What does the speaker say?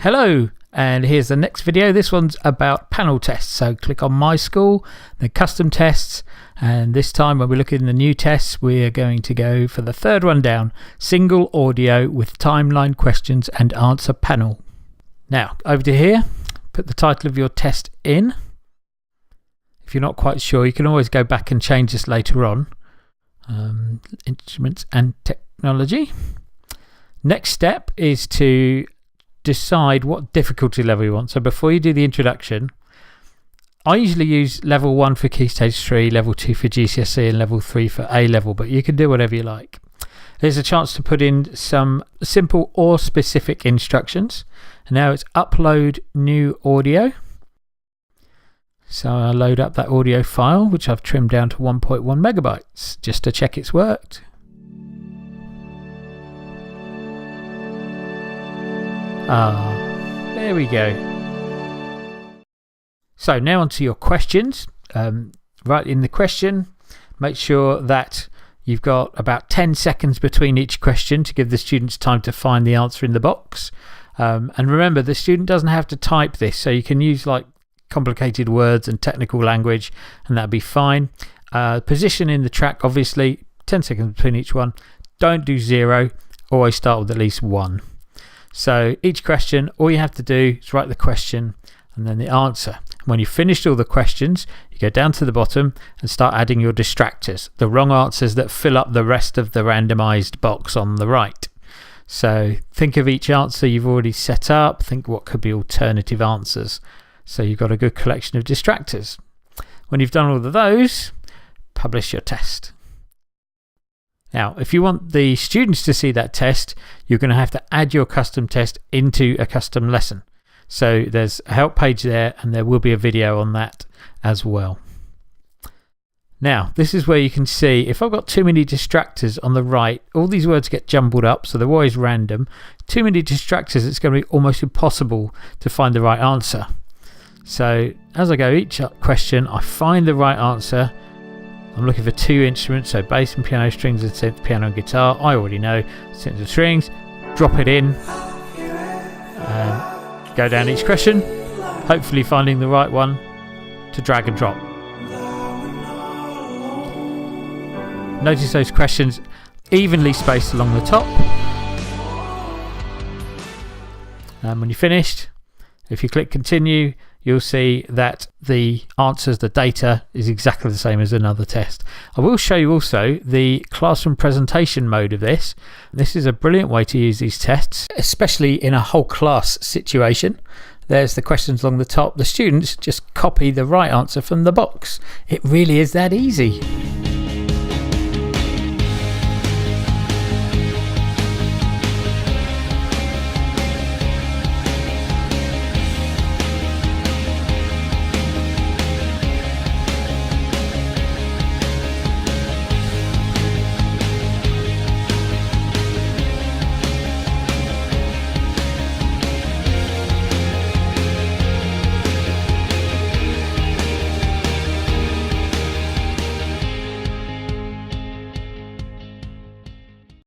Hello, and here's the next video. This one's about panel tests. So click on My School, then Custom Tests, and this time when we look in the new tests, we're going to go for the third one down, Single Audio with Timeline Questions and Answer Panel. Now, over to here, put the title of your test in. If you're not quite sure, you can always go back and change this later on. Instruments and Technology. Next step is to decide what difficulty level you want. So before you do the introduction, I usually use level 1 for Key Stage 3, level 2 for GCSE and level 3 for A level, but you can do whatever you like. There's a chance to put in some simple or specific instructions. And now it's upload new audio. So I'll load up that audio file, which I've trimmed down to 1.1 megabytes, just to check it's worked. There we go. So now onto your questions. Write in the question, make sure that you've got about 10 seconds between each question to give the students time to find the answer in the box. And remember, the student doesn't have to type this, so you can use like complicated words and technical language, and that'll be fine. Position in the track, obviously, 10 seconds between each one. Don't do 0, always start with at least 1. So each question, all you have to do is write the question and then the answer. When you've finished all the questions, you go down to the bottom and start adding your distractors, the wrong answers that fill up the rest of the randomized box on the right. So think of each answer you've already set up, think what could be alternative answers. So you've got a good collection of distractors. When you've done all of those, publish your test. Now, if you want the students to see that test, you're going to have to add your custom test into a custom lesson. So there's a help page there, and there will be a video on that as well. Now, this is where you can see if I've got too many distractors on the right, all these words get jumbled up, so they're always random. Too many distractors, it's going to be almost impossible to find the right answer. So as I go each question, I find the right answer. I'm looking for 2 instruments, so bass and piano, strings and synth, piano and guitar. I already know synth and strings. Drop it in and go down each question, hopefully finding the right one to drag and drop. Notice those questions evenly spaced along the top. And when you're finished, if you click continue, you'll see that the answers, the data, is exactly the same as another test. I will show you also the classroom presentation mode of this. This is a brilliant way to use these tests, especially in a whole class situation. There's the questions along the top. The students just copy the right answer from the box. It really is that easy.